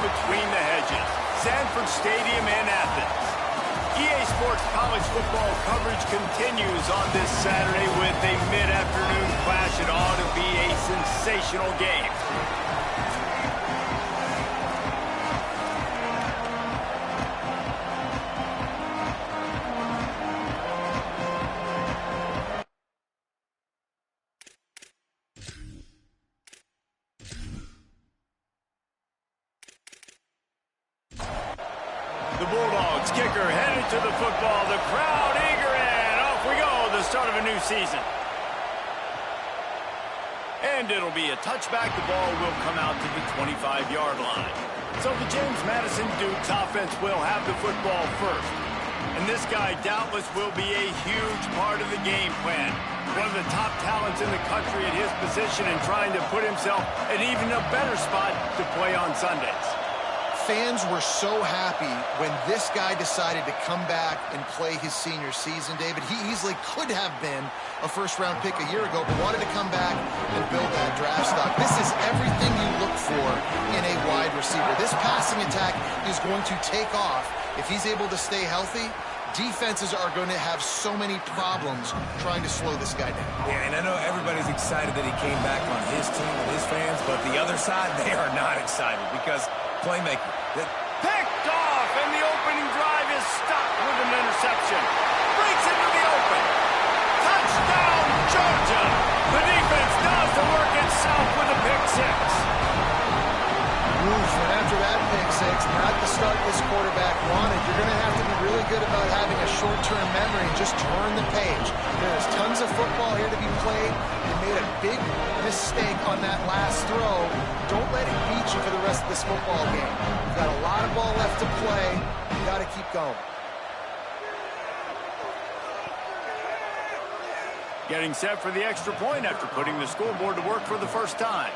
between the hedges. Sanford Stadium in Athens. EA Sports college football coverage continues on this Saturday with a mid-afternoon clash. It ought to be a sensational game. The Bulldogs kicker headed to the football. The crowd eager, and off we go. The start of a new season. And it'll be a touchback. The ball will come out to the 25-yard line. So the James Madison Dukes offense will have the football first. And this guy doubtless will be a huge part of the game plan. One of the top talents in the country at his position and trying to put himself in even a better spot to play on Sundays. Fans were so happy when this guy decided to come back and play his senior season, David. He easily could have been a first-round pick a year ago, but wanted to come back and build that draft stock. This is everything you look for in a wide receiver. This passing attack is going to take off. If he's able to stay healthy, defenses are going to have so many problems trying to slow this guy down. Yeah, and I know everybody's excited that he came back on his team and his fans, but the other side, they are not excited because playmaker. Picked off, and the opening drive is stopped with an interception. Breaks into the open. Touchdown, Georgia! The defense does the work itself with a pick six. Oof, and after that pick six, not the start this quarterback wanted. You're going to have to be really good about having a short-term memory and just turn the page. There's tons of football here to be played. You made a big mistake on that last throw. Don't let it beat you for the rest of this football game. You've got a lot of ball left to play. You got to keep going. Getting set for the extra point after putting the scoreboard to work for the first time.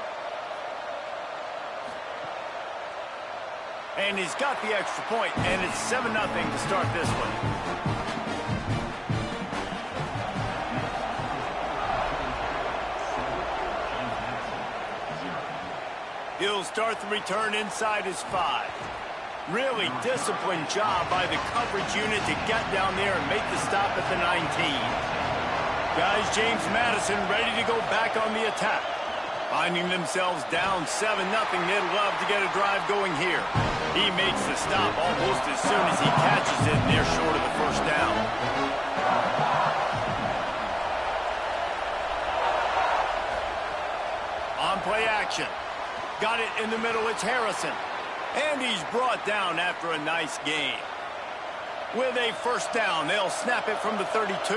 And he's got the extra point, and it's 7-0 to start this one. He'll start the return inside his 5. Really disciplined job by the coverage unit to get down there and make the stop at the 19. Guys, James Madison ready to go back on the attack. Finding themselves down 7-0, they'd love to get a drive going here. He makes the stop almost as soon as he catches it, and they're short of the first down. On play action. Got it in the middle, it's Harrison. And he's brought down after a nice gain. With a first down, they'll snap it from the 32.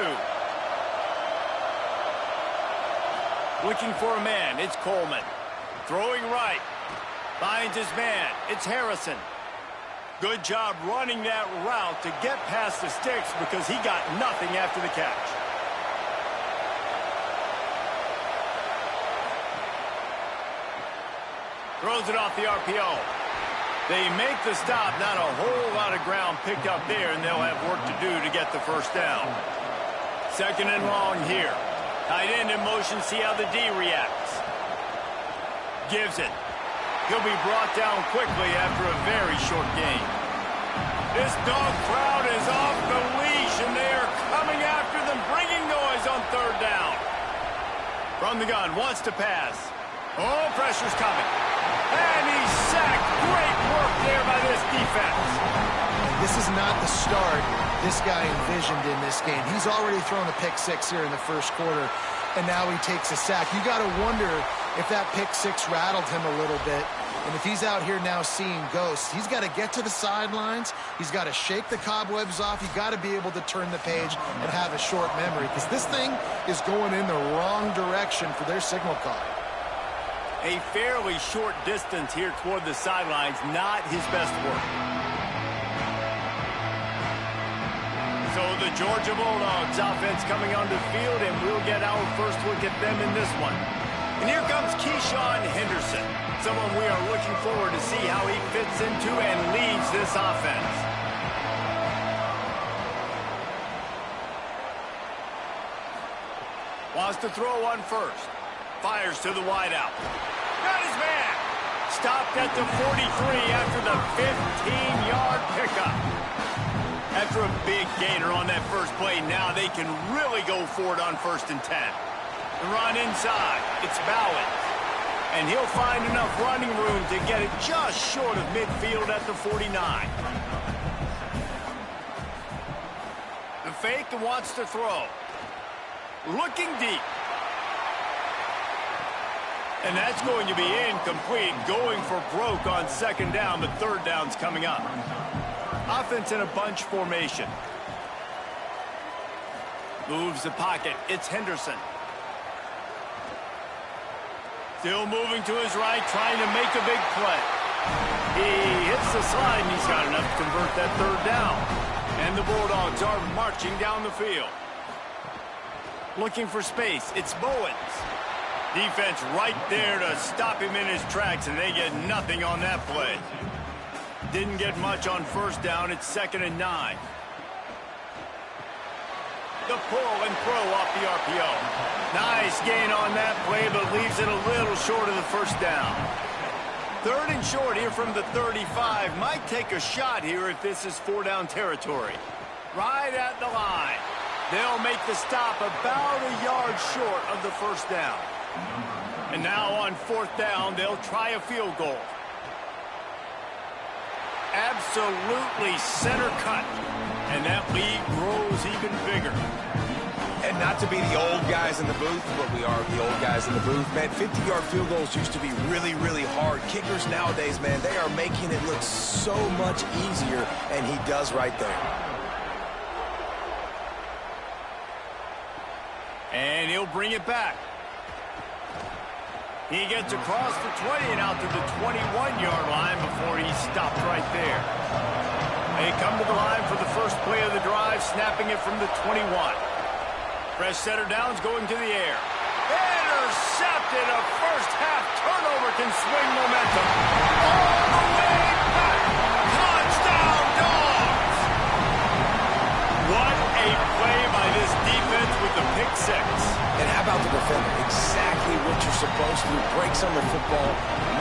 Looking for a man, it's Coleman. Throwing right. Finds his man, it's Harrison. Good job running that route to get past the sticks because he got nothing after the catch. Throws it off the RPO. They make the stop, not a whole lot of ground picked up there, and they'll have work to do to get the first down. 2nd and long here. Tight end in motion, see how the D reacts. Gives it. He'll be brought down quickly after a very short game. This dog crowd is off the leash, and they are coming after them, bringing noise on 3rd down. From the gun, wants to pass. Oh, pressure's coming. And he's sacked. Great work there by this defense. This is not the start this guy envisioned in this game. He's already thrown a pick six here in the first quarter, and now he takes a sack. You got to wonder if that pick six rattled him a little bit. And if he's out here now seeing ghosts, he's got to get to the sidelines. He's got to shake the cobwebs off. You got to be able to turn the page and have a short memory, because this thing is going in the wrong direction for their signal card. A fairly short distance here toward the sidelines, not his best work. So the Georgia Bulldogs offense coming onto the field, and we'll get our first look at them in this one. And here comes Keyshawn Henderson, someone we are looking forward to see how he fits into and leads this offense. Wants to throw one first. Fires to the wideout. Got his man. Stopped at the 43 after the 15-yard pickup. After a big gainer on that first play, now they can really go for it on 1st and 10. The run inside. It's Bowens. And he'll find enough running room to get it just short of midfield at the 49. The fake and wants to throw. Looking deep. And that's going to be incomplete, going for broke on 2nd down, but 3rd down's coming up. Offense in a bunch formation. Moves the pocket. It's Henderson. Still moving to his right, trying to make a big play. He hits the slide, and he's got enough to convert that 3rd down. And the Bulldogs are marching down the field. Looking for space. It's Bowens. Defense right there to stop him in his tracks, and they get nothing on that play. Didn't get much on 1st down. It's 2nd and 9. The pull and throw off the RPO. Nice gain on that play, but leaves it a little short of the 1st down. 3rd and short here from the 35. Might take a shot here if this is 4-down territory. Right at the line. They'll make the stop about a yard short of the 1st down. And now on 4th down, they'll try a field goal. Absolutely center cut. And that lead grows even bigger. And not to be the old guys in the booth, but we are the old guys in the booth, man. 50-yard field goals used to be really, really hard. Kickers nowadays, man, they are making it look so much easier, and he does right there. And he'll bring it back. He gets across the 20 and out to the 21-yard line before he's stopped right there. They come to the line for the first play of the drive, snapping it from the 21. Fresh setter downs going to the air. Intercepted. A first-half turnover can swing momentum. All the way back. Touchdown, Dogs! What a play by this defense with the pick six. And how about the defender? Exactly what you're supposed to do. Breaks on the football,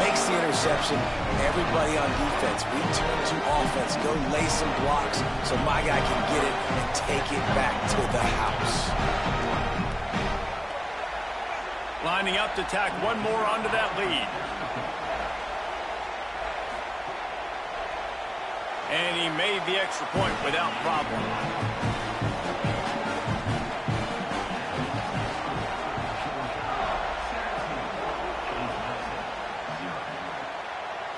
makes the interception. Everybody on defense, return to offense. Go lay some blocks so my guy can get it and take it back to the house. Lining up to tack one more onto that lead. And he made the extra point without problem.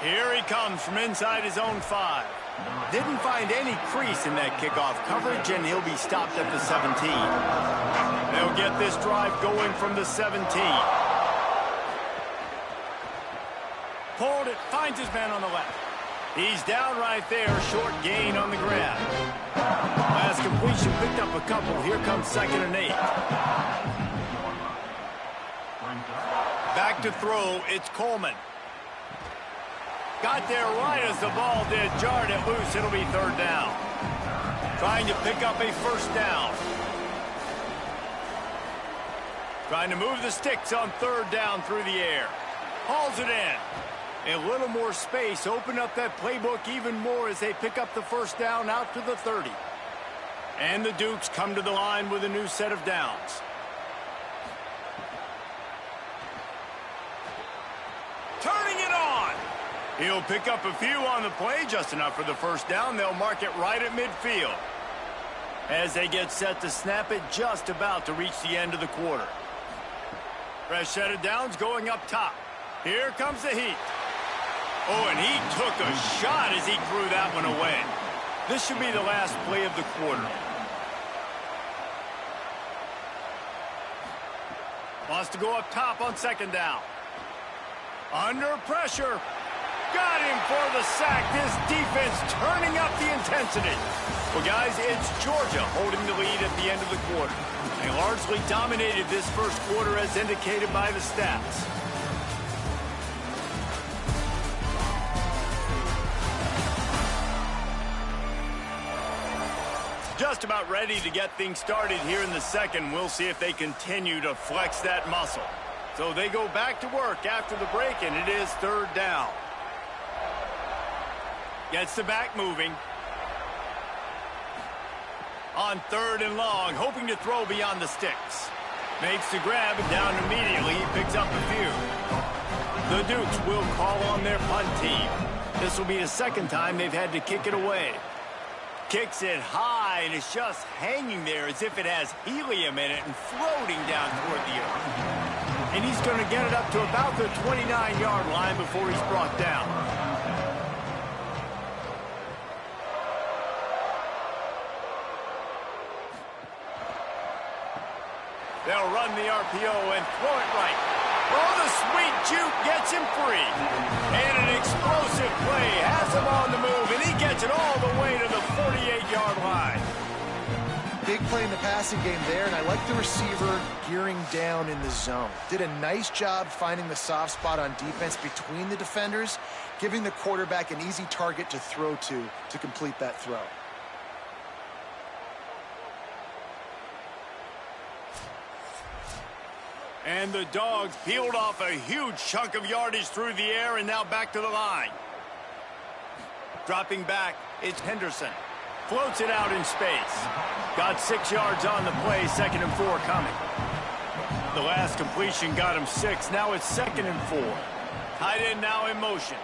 Here he comes from inside his own 5. Didn't find any crease in that kickoff coverage, and he'll be stopped at the 17. They'll get this drive going from the 17. Pulled it, finds his man on the left. He's down right there, short gain on the grab. Last completion picked up a couple. Here comes 2nd and 8. Back to throw, it's Coleman. Got there right as the ball did, jarred it loose. It'll be 3rd down. Trying to pick up a 1st down. Trying to move the sticks on 3rd down through the air. Hauls it in. A little more space. Open up that playbook even more as they pick up the 1st down out to the 30. And the Dukes come to the line with a new set of downs. Turning it on. He'll pick up a few on the play, just enough for the 1st down. They'll mark it right at midfield. As they get set to snap it, just about to reach the end of the quarter. Fresh set of downs going up top. Here comes the heat. Oh, and he took a shot as he threw that one away. This should be the last play of the quarter. Wants to go up top on 2nd down. Under pressure. Got him for the sack. This defense turning up the intensity. Well, guys, it's Georgia holding the lead at the end of the quarter. They largely dominated this first quarter as indicated by the stats. Just about ready to get things started here in the second. We'll see if they continue to flex that muscle. So they go back to work after the break, and it is 3rd down. Gets the back moving. On 3rd and long, hoping to throw beyond the sticks. Makes the grab and down immediately. He picks up a few. The Dukes will call on their punt team. This will be the 2nd time they've had to kick it away. Kicks it high, and it's just hanging there as if it has helium in it and floating down toward the earth. And he's going to get it up to about the 29-yard line before he's brought down. They'll run the RPO and throw it right. Oh, the sweet juke gets him free. And an explosive play has him on the move, and he gets it all the way to the 48-yard line. Big play in the passing game there, and I like the receiver gearing down in the zone. Did a nice job finding the soft spot on defense between the defenders, giving the quarterback an easy target to throw to complete that throw. And the Dogs peeled off a huge chunk of yardage through the air and now back to the line. Dropping back, it's Henderson. Floats it out in space. Got 6 yards on the play, 2nd and 4 coming. The last completion got him 6. Now it's 2nd and 4. Tight end now in motion.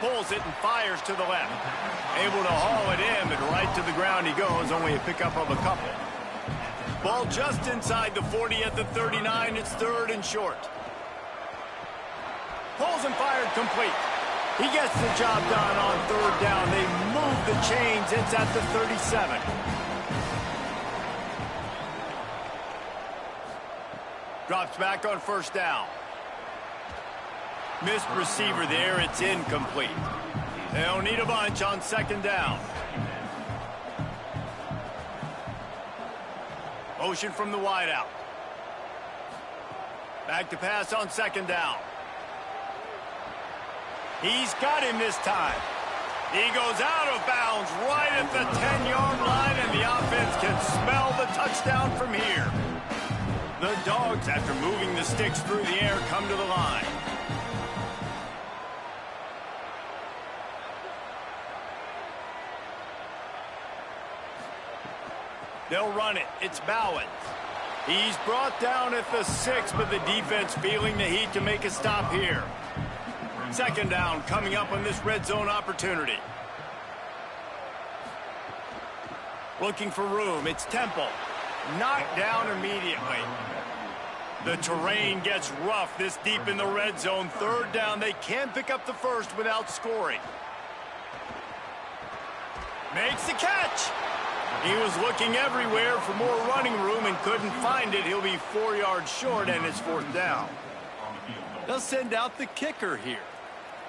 Pulls it and fires to the left. Able to haul it in, but right to the ground he goes. Only a pickup of a couple. Ball just inside the 40 at the 39. It's 3rd and short. Pulls and fired complete. He gets the job done on 3rd down. They move the chains. It's at the 37. Drops back on 1st down. Missed receiver there. It's incomplete. They'll need a bunch on 2nd down. Motion from the wideout. Back to pass on 2nd down. He's got him this time. He goes out of bounds right at the 10-yard line, and the offense can smell the touchdown from here. The Dogs, after moving the sticks through the air, come to the line. They'll run it. It's Bowen. He's brought down at the 6, but the defense feeling the heat to make a stop here. 2nd down coming up on this red zone opportunity. Looking for room. It's Temple. Knocked down immediately. The terrain gets rough this deep in the red zone. 3rd down. They can pick up the 1st without scoring. Makes the catch. He was looking everywhere for more running room and couldn't find it. He'll be 4 yards short, and it's 4th down. They'll send out the kicker here.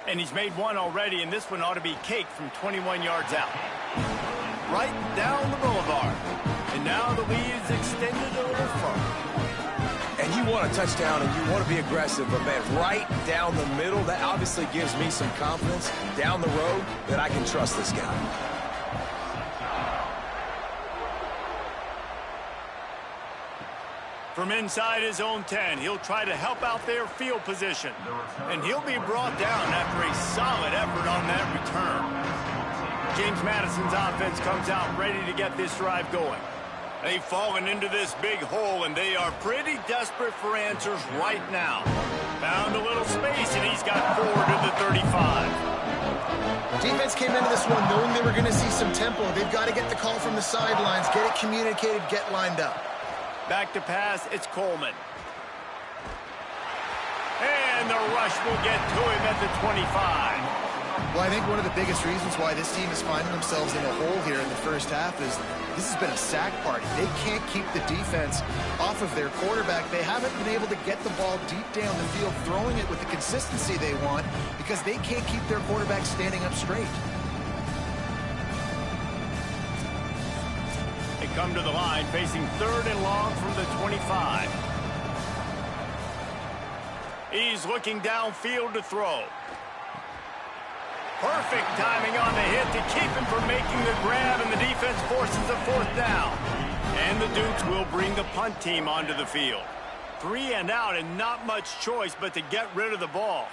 And he's made one already, and this one ought to be caked from 21 yards out. Right down the boulevard. And now the lead is extended a little further. And you want a touchdown, and you want to be aggressive, but, man, right down the middle, that obviously gives me some confidence down the road that I can trust this guy. From inside his own 10, he'll try to help out their field position. And he'll be brought down after a solid effort on that return. James Madison's offense comes out ready to get this drive going. They've fallen into this big hole, and they are pretty desperate for answers right now. Found a little space, and he's got 4 to the 35. Defense came into this one knowing they were going to see some tempo. They've got to get the call from the sidelines, get it communicated, get lined up. Back to pass, it's Coleman. And the rush will get to him at the 25. Well, I think one of the biggest reasons why this team is finding themselves in a hole here in the first half is this has been a sack party. They can't keep the defense off of their quarterback. They haven't been able to get the ball deep down the field, throwing it with the consistency they want because they can't keep their quarterback standing up straight. Come to the line, facing 3rd and long from the 25. He's looking downfield to throw. Perfect timing on the hit to keep him from making the grab, and the defense forces a 4th down. And the Dukes will bring the punt team onto the field. 3 and out, and not much choice but to get rid of the ball.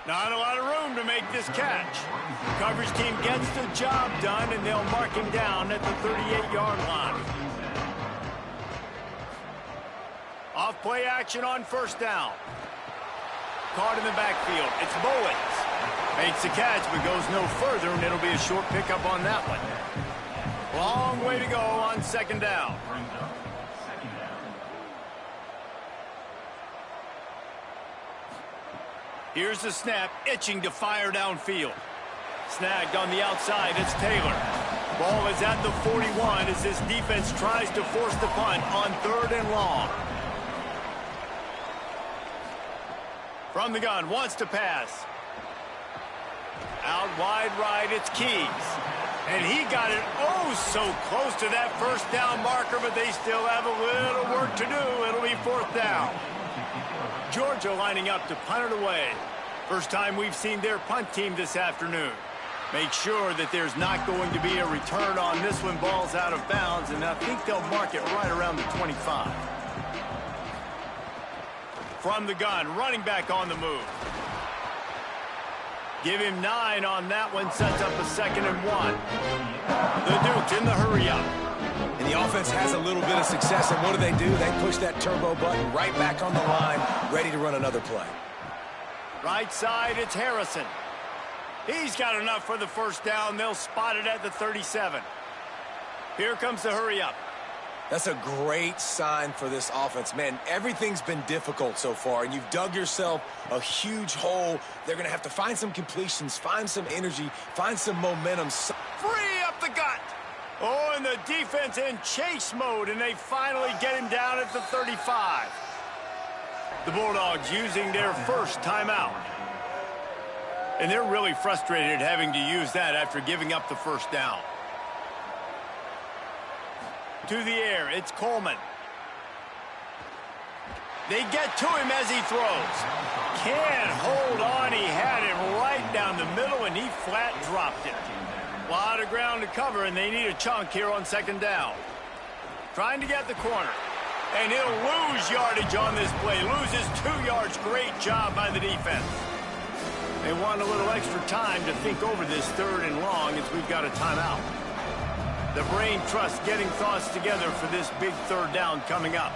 Not a lot of room to make this catch. Coverage team gets the job done, and they'll mark him down at the 38-yard line. Off play action on first down. Caught in the backfield. It's Bowens. Makes the catch, but goes no further, and it'll be a short pickup on that one. Long way to go on second down. Here's the snap, itching to fire downfield. Snagged on the outside, it's Taylor. Ball is at the 41 as this defense tries to force the punt on 3rd and long. From the gun, wants to pass. Out wide right, it's Keys. And he got it oh so close to that first down marker, but they still have a little work to do. It'll be 4th down. Georgia lining up to punt it away. First time we've seen their punt team this afternoon. Make sure that there's not going to be a return on this one. Ball's out of bounds, and I think they'll mark it right around the 25. From the gun, running back on the move. Give him 9 on that one, sets up a 2nd and 1. The Dukes in the hurry-up. And the offense has a little bit of success, and what do? They push that turbo button right back on the line, ready to run another play. Right side, it's Harrison. He's got enough for the first down. They'll spot it at the 37. Here comes the hurry-up. That's a great sign for this offense. Man, everything's been difficult so far, and you've dug yourself a huge hole. They're going to have to find some completions, find some energy, find some momentum. Free up the gut. Oh, and the defense in chase mode, and they finally get him down at the 35. The Bulldogs using their first timeout. And they're really frustrated having to use that after giving up the first down. To the air, it's Coleman. They get to him as he throws. Can't hold on. He had it right down the middle, and he flat dropped it. A lot of ground to cover, and they need a chunk here on second down. Trying to get the corner. And he'll lose yardage on this play. Loses 2 yards. Great job by the defense. They want a little extra time to think over this 3rd and long as we've got a timeout. The brain trust getting thoughts together for this big 3rd down coming up.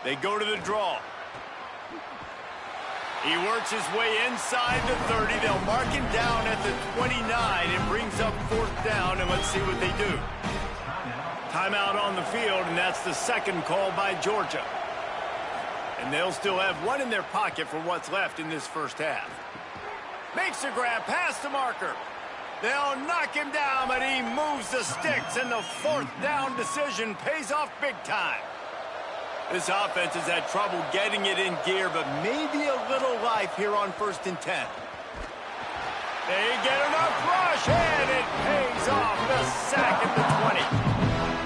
They go to the draw. He works his way inside the 30. They'll mark him down at the 29 and brings up 4th down, and let's see what they do. Timeout on the field, and that's the 2nd call by Georgia. And they'll still have 1 in their pocket for what's left in this first half. Makes a grab past the marker. They'll knock him down, but he moves the sticks, and the 4th down decision pays off big time. This offense has had trouble getting it in gear, but maybe a little life here on 1st and 10. They get enough rush, and it pays off. The sack at the 20.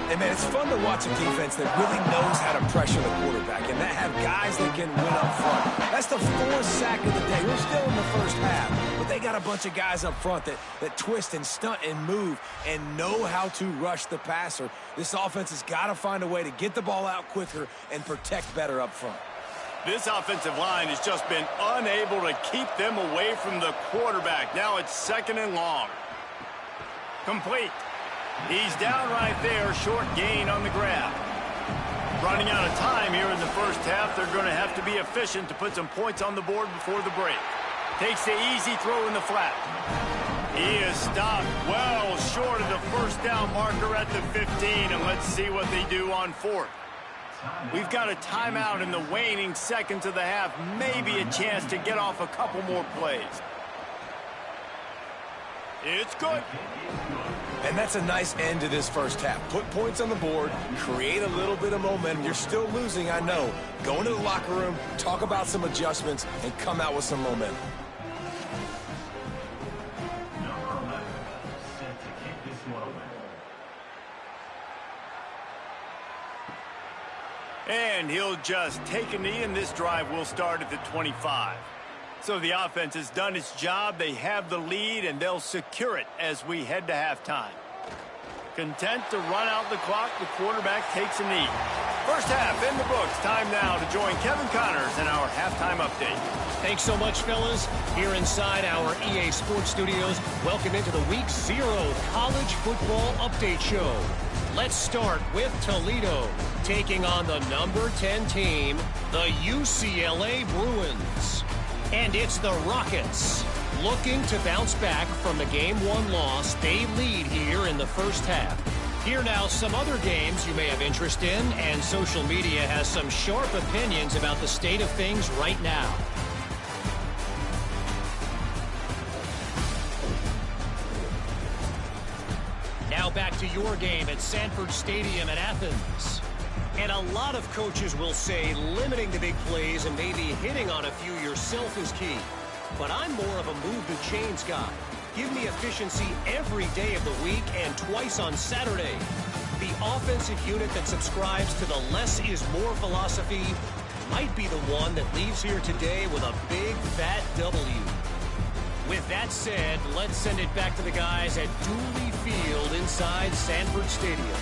And, man, it's fun to watch a defense that really knows how to pressure the quarterback and that have guys that can win up front. That's the 4th sack of the day. We're still in the first half, but they got a bunch of guys up front that twist and stunt and move and know how to rush the passer. This offense has got to find a way to get the ball out quicker and protect better up front. This offensive line has just been unable to keep them away from the quarterback. Now it's 2nd and long. Complete. He's down right there, short gain on the grab. Running out of time here in the first half. They're going to have to be efficient to put some points on the board before the break. Takes the easy throw in the flat. He is stopped well short of the first down marker at the 15, and let's see what they do on 4th. We've got a timeout in the waning seconds of the half. Maybe a chance to get off a couple more plays. It's good. And that's a nice end to this first half. Put points on the board, create a little bit of momentum. You're still losing, I know. Go into the locker room, talk about some adjustments, and come out with some momentum. And he'll just take a knee, and this drive will start at the 25. So the offense has done its job. They have the lead, and they'll secure it as we head to halftime. Content to run out the clock, the quarterback takes a knee. First half in the books. Time now to join Kevin Connors in our halftime update. Thanks so much, fellas. Here inside our EA Sports Studios, welcome into the Week 0 College Football Update Show. Let's start with Toledo, taking on the number 10 team, the UCLA Bruins. And it's the Rockets. Looking to bounce back from the Game 1 loss, they lead here in the first half. Here now some other games you may have interest in, and social media has some sharp opinions about the state of things right now. Now back to your game at Sanford Stadium in Athens. And a lot of coaches will say limiting the big plays and maybe hitting on a few yourself is key. But I'm more of a move the chains guy. Give me efficiency every day of the week and twice on Saturday. The offensive unit that subscribes to the less is more philosophy might be the one that leaves here today with a big fat W. With that said, let's send it back to the guys at Dooley Field inside Sanford Stadium.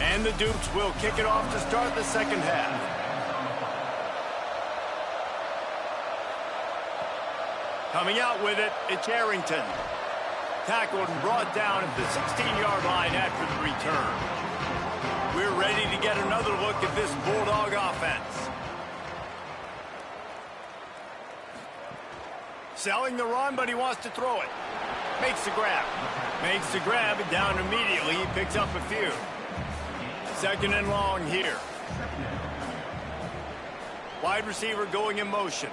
And the Dukes will kick it off to start the second half. Coming out with it, it's Arrington. Tackled and brought down at the 16-yard line after the return. We're ready to get another look at this Bulldog offense. Selling the run, but he wants to throw it. Makes the grab. Makes the grab and down immediately. He picks up a few. Second and long here. Wide receiver going in motion.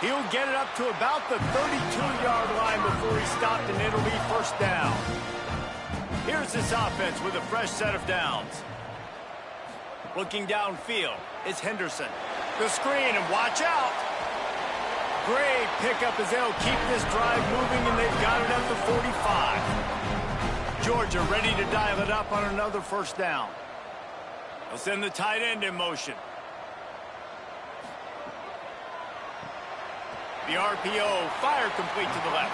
He'll get it up to about the 32-yard line before he stopped, and it'll be first down. Here's this offense with a fresh set of downs. Looking downfield, it's Henderson. The screen, and watch out. Great pickup as they'll keep this drive moving, and they've got it at the 45. Georgia ready to dial it up on another first down. They'll send the tight end in motion. The RPO, fire complete to the left.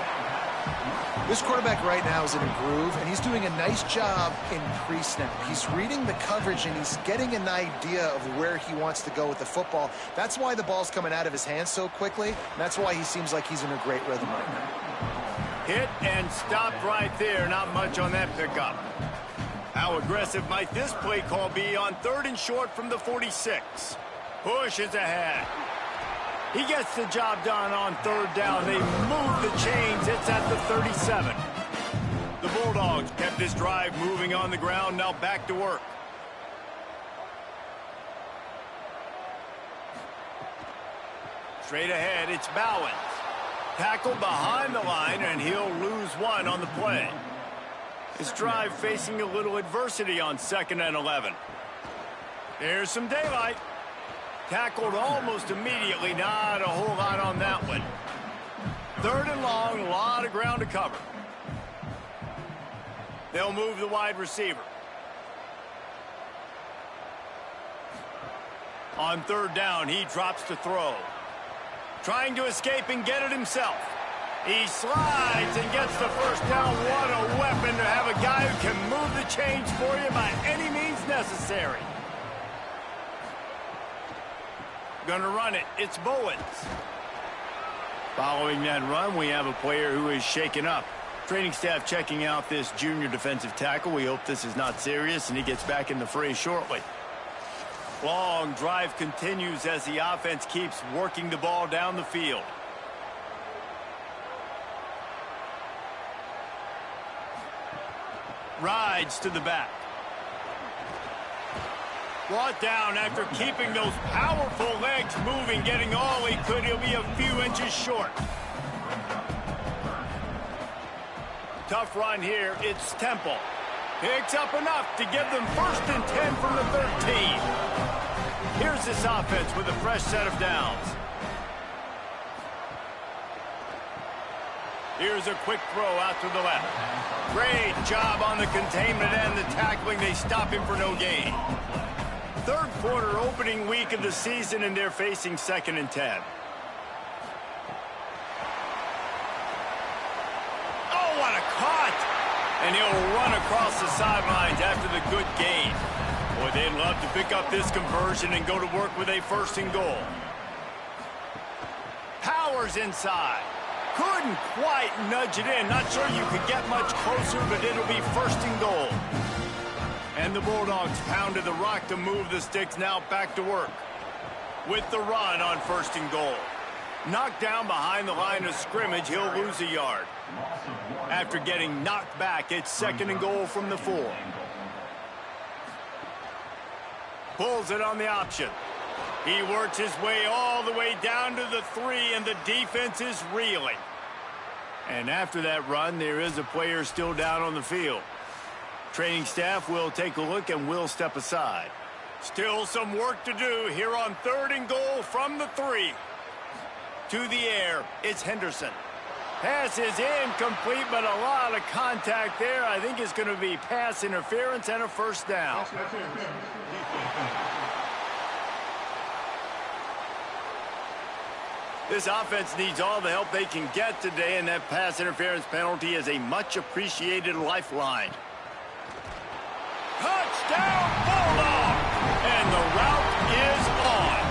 This quarterback right now is in a groove, and he's doing a nice job in pre-snap. He's reading the coverage, and he's getting an idea of where he wants to go with the football. That's why the ball's coming out of his hands so quickly, and that's why he seems like he's in a great rhythm right now. Hit and stopped right there. Not much on that pickup. How aggressive might this play call be on 3rd and short from the 46? Push is ahead. He gets the job done on 3rd down. They move the chains. It's at the 37. The Bulldogs kept this drive moving on the ground. Now back to work. Straight ahead, it's Bowens. Tackled behind the line, and he'll lose one on the play. This drive facing a little adversity on 2nd and 11. There's some daylight. Tackled almost immediately. Not a whole lot on that one. 3rd and long, a lot of ground to cover. They'll move the wide receiver. On 3rd down, he drops to throw. Trying to escape and get it himself. He slides and gets the first down. What a weapon to have a guy who can move the chains for you by any means necessary. Gonna run it. It's Bowens. Following that run, we have a player who is shaken up. Training staff checking out this junior defensive tackle. We hope this is not serious, and he gets back in the fray shortly. Long drive continues as the offense keeps working the ball down the field. Rides to the back. Brought down after keeping those powerful legs moving, getting all he could. He'll be a few inches short. Tough run here. It's Temple. Picks up enough to give them 1st and 10 from the 13. Here's this offense with a fresh set of downs. Here's a quick throw out to the left. Great job on the containment and the tackling. They stop him for no gain. Third quarter opening week of the season, and they're facing 2nd and 10. Oh, what a cut! And he'll run across the sidelines after the good gain. Boy, they'd love to pick up this conversion and go to work with a 1st and goal. Powers inside. Couldn't quite nudge it in. Not sure you could get much closer, but it'll be 1st and goal. And the Bulldogs pounded the rock to move the sticks, now back to work. With the run on 1st and goal. Knocked down behind the line of scrimmage, he'll lose a yard. After getting knocked back, it's 2nd and goal from the 4. Pulls it on the option. He works his way all the way down to the 3, and the defense is reeling. And after that run, there is a player still down on the field. Training staff will take a look and will step aside. Still some work to do here on 3rd and goal from the 3. To the air, it's Henderson. Pass is incomplete, but a lot of contact there. I think it's going to be pass interference and a 1st down. This offense needs all the help they can get today, and that pass interference penalty is a much appreciated lifeline. Touchdown, Bulldog! And the route is on.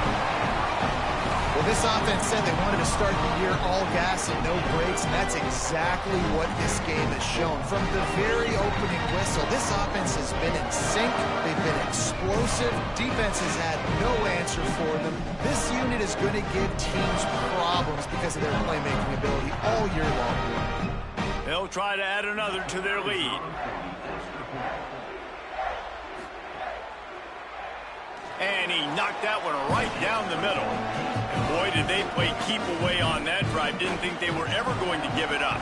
Well, this offense said they wanted to start the year all gas and no brakes, and that's exactly what this game has shown. From the very opening whistle, this offense has been in sync. They've been explosive. Defense has had no answer for them. This unit is going to give teams problems because of their playmaking ability all year long. They'll try to add another to their lead. And he knocked that one right down the middle. And boy, did they play keep away on that drive. Didn't think they were ever going to give it up.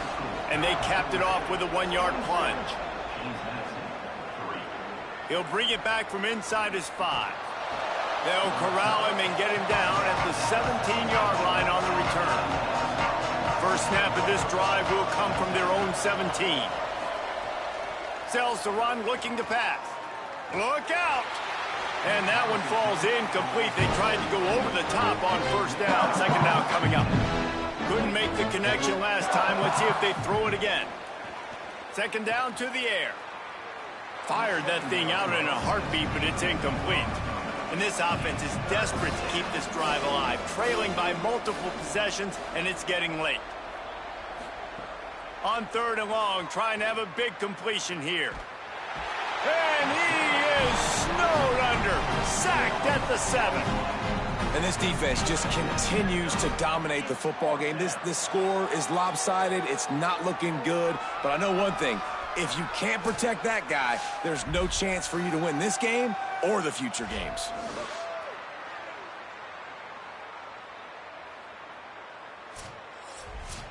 And they capped it off with a 1-yard plunge. He'll bring it back from inside his 5. They'll corral him and get him down at the 17-yard line on the return. First snap of this drive will come from their own 17. Sells to run, looking to pass. Look out! And that one falls incomplete. They tried to go over the top on 1st down. 2nd down coming up. Couldn't make the connection last time. Let's see if they throw it again. 2nd down to the air. Fired that thing out in a heartbeat, but it's incomplete. And this offense is desperate to keep this drive alive. Trailing by multiple possessions, and it's getting late. On 3rd and long, trying to have a big completion here. And he is snowed under. Sacked at the 7. And this defense just continues to dominate the football game. This score is lopsided. It's not looking good. But I know one thing. If you can't protect that guy, there's no chance for you to win this game or the future games.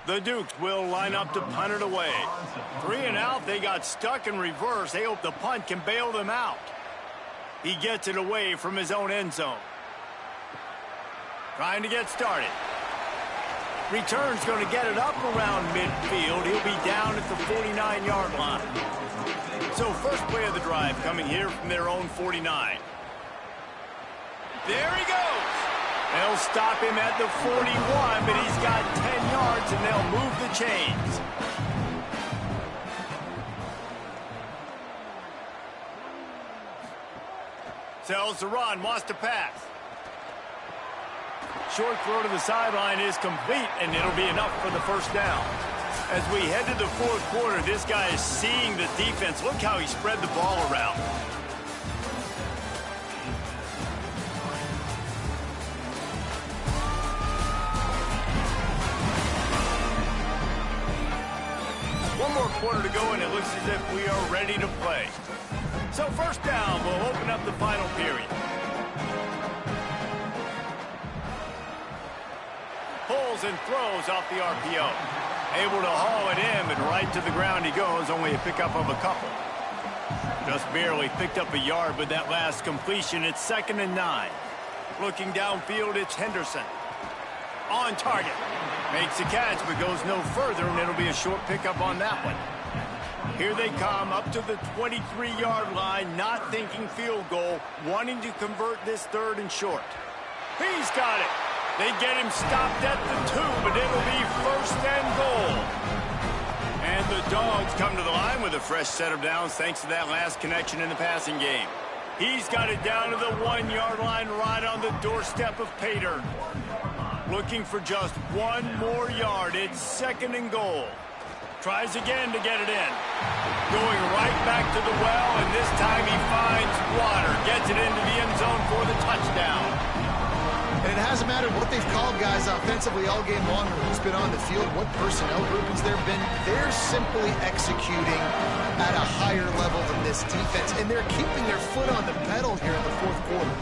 The Dukes will line up to punt it away. 3 and out, they got stuck in reverse. They hope the punt can bail them out. He gets it away from his own end zone. Trying to get started. Return's going to get it up around midfield. He'll be down at the 49-yard line. So first play of the drive coming here from their own 49. There he goes. They'll stop him at the 41, but he's got 10 yards, and they'll move the chains. Sells to run, wants to pass. Short throw to the sideline is complete, and it'll be enough for the 1st down. As we head to the 4th quarter, this guy is seeing the defense. Look how he spread the ball around. One more quarter to go, and it looks as if we are ready to play. So 1st down will open up the final period. Pulls and throws off the RPO. Able to haul it in, but right to the ground he goes. Only a pickup of a couple. Just barely picked up a yard with that last completion. It's 2nd and 9. Looking downfield, it's Henderson. On target. Makes a catch, but goes no further, and it'll be a short pickup on that one. Here they come up to the 23-yard line, not thinking field goal, wanting to convert this 3rd and short. He's got it. They get him stopped at the 2, but it'll be 1st and goal. And the Dogs come to the line with a fresh set of downs thanks to that last connection in the passing game. He's got it down to the 1-yard line right on the doorstep of Pater. Looking for just 1 more yard. It's 2nd and goal. Tries again to get it in. Going right back to the well, and this time he finds water. Gets it into the end zone for the touchdown. And it hasn't mattered what they've called guys offensively all game long or who's been on the field, what personnel groupings there have been. They're simply executing at a higher level than this defense, and they're keeping their foot on the pedal here in the 4th quarter.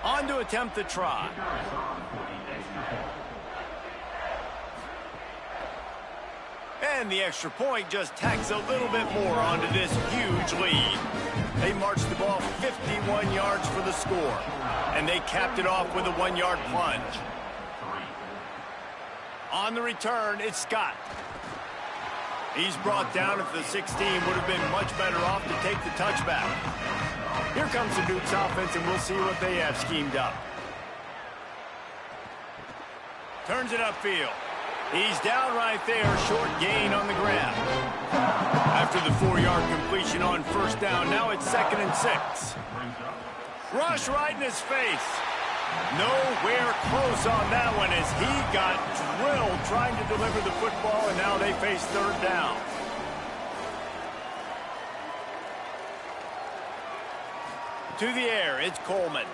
On to attempt the try. And the extra point just tacks a little bit more onto this huge lead. They marched the ball 51 yards for the score, and they capped it off with a 1-yard plunge. On the return, it's Scott. He's brought down at the 16, would have been much better off to take the touchback. Here comes the Dukes offense, and we'll see what they have schemed up. Turns it upfield. He's down right there, short gain on the grab. After the 4-yard completion on 1st down, now it's 2nd and 6. Rush right in his face. Nowhere close on that one as he got drilled trying to deliver the football, and now they face 3rd down. To the air, it's Coleman.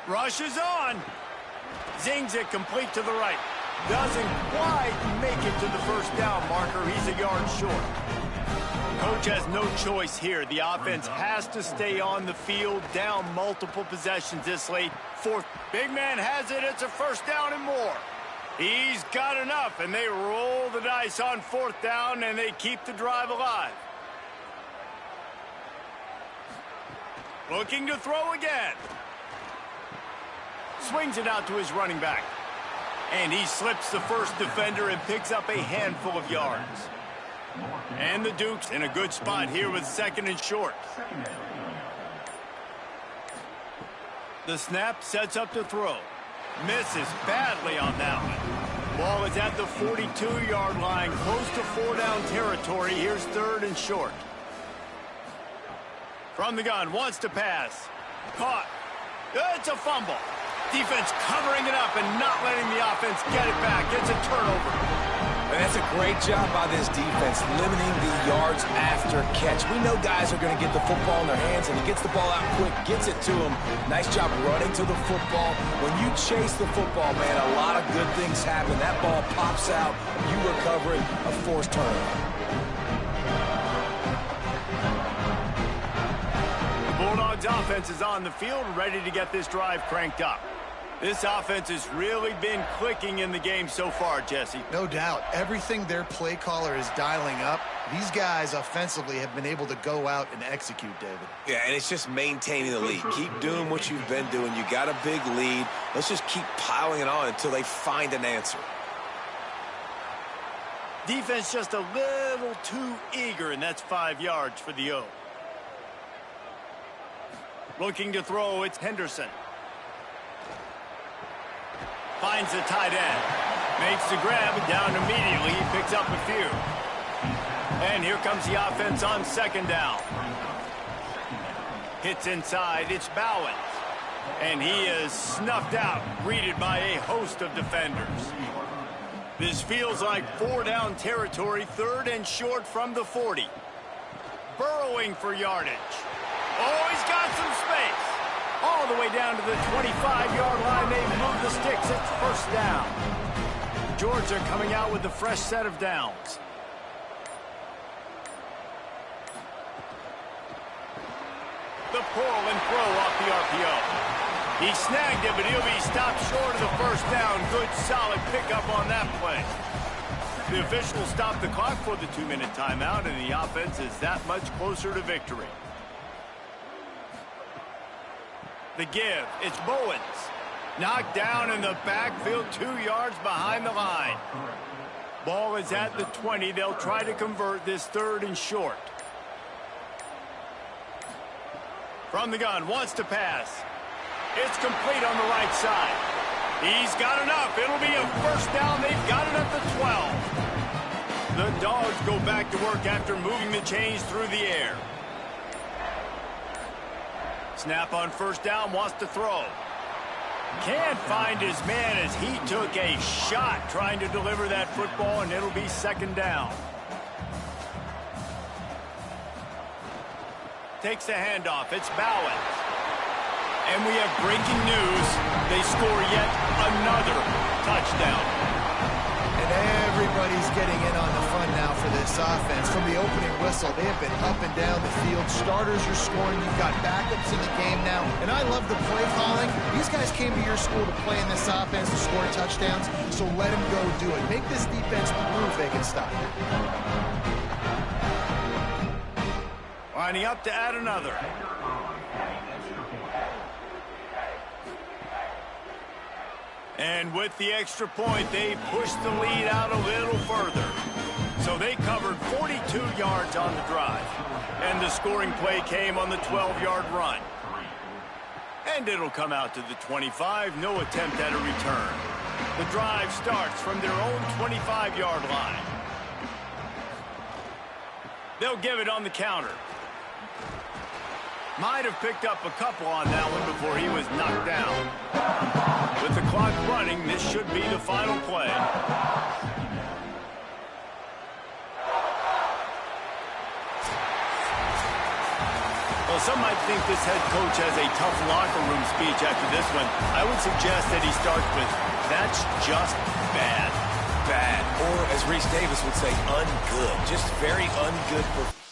Rush is on. Zings it complete to the right. Doesn't quite make it to the 1st down marker. He's a yard short. Coach has no choice here. The offense has to stay on the field, down multiple possessions this late. 4th. Big man has it. It's a 1st down and more. He's got enough, and they roll the dice on 4th down, and they keep the drive alive. Looking to throw again. Swings it out to his running back. And he slips the 1st defender and picks up a handful of yards. And the Dukes in a good spot here with 2nd and short. The snap sets up to throw. Misses badly on that one. Ball is at the 42-yard line, close to 4-down territory. Here's 3rd and short. From the gun, wants to pass. Caught. It's a fumble. Defense covering it up and not letting the offense get it back. It's a turnover. And that's a great job by this defense, limiting the yards after catch. We know guys are going to get the football in their hands, and he gets the ball out quick, gets it to him. Nice job running to the football. When you chase the football, man, a lot of good things happen. That ball pops out, you recover it, a forced turnover. The Bulldogs offense is on the field, ready to get this drive cranked up. This offense has really been clicking in the game so far, Jesse. No doubt. Everything their play caller is dialing up, these guys offensively have been able to go out and execute, David. Yeah, and it's just maintaining the lead. Keep doing what you've been doing. You got a big lead. Let's just keep piling it on until they find an answer. Defense just a little too eager, and that's 5 yards for the O. Looking to throw, it's Henderson. Finds the tight end. Makes the grab down immediately. He picks up a few. And here comes the offense on 2nd down. Hits inside. It's Bowens. And he is snuffed out, greeted by a host of defenders. This feels like 4-down territory, 3rd and short from the 40. Burrowing for yardage. Oh, he's got some space. All the way down to the 25-yard line. They move the sticks. It's 1st down. Georgia coming out with a fresh set of downs. The pull and throw off the RPO. He snagged it, but he'll be stopped short of the 1st down. Good, solid pickup on that play. The officials stopped the clock for the 2-minute timeout, and the offense is that much closer to victory. The give, it's Bowens. Knocked down in the backfield, 2 yards behind the line. Ball is at the 20. They'll try to convert this 3rd and short. From the gun, wants to pass. It's complete on the right side. He's got enough. It'll be a first down. They've got it at the 12. The Dogs go back to work after moving the chains through the air. Snap on first down, wants to throw. Can't find his man as he took a shot trying to deliver that football, and it'll be 2nd down. Takes the handoff. It's Bowen. And we have breaking news. They score yet another touchdown. And everybody's getting in on the fun now for this offense. From the opening whistle, they have been up and down the field. Starters are scoring. You've got backups in the game now. And I love the play calling. These guys came to your school to play in this offense to score touchdowns, so let them go do it. Make this defense prove they can stop it. Lining up to add another. And with the extra point, they pushed the lead out a little further. So they covered 42 yards on the drive. And the scoring play came on the 12-yard run. And it'll come out to the 25. No attempt at a return. The drive starts from their own 25-yard line. They'll give it on the counter. Might have picked up a couple on that one before he was knocked down. With the clock running, this should be the final play. Well, some might think this head coach has a tough locker room speech after this one. I would suggest that he starts with, "That's just bad." Bad. Or, as Reese Davis would say, ungood. Just very ungood performance.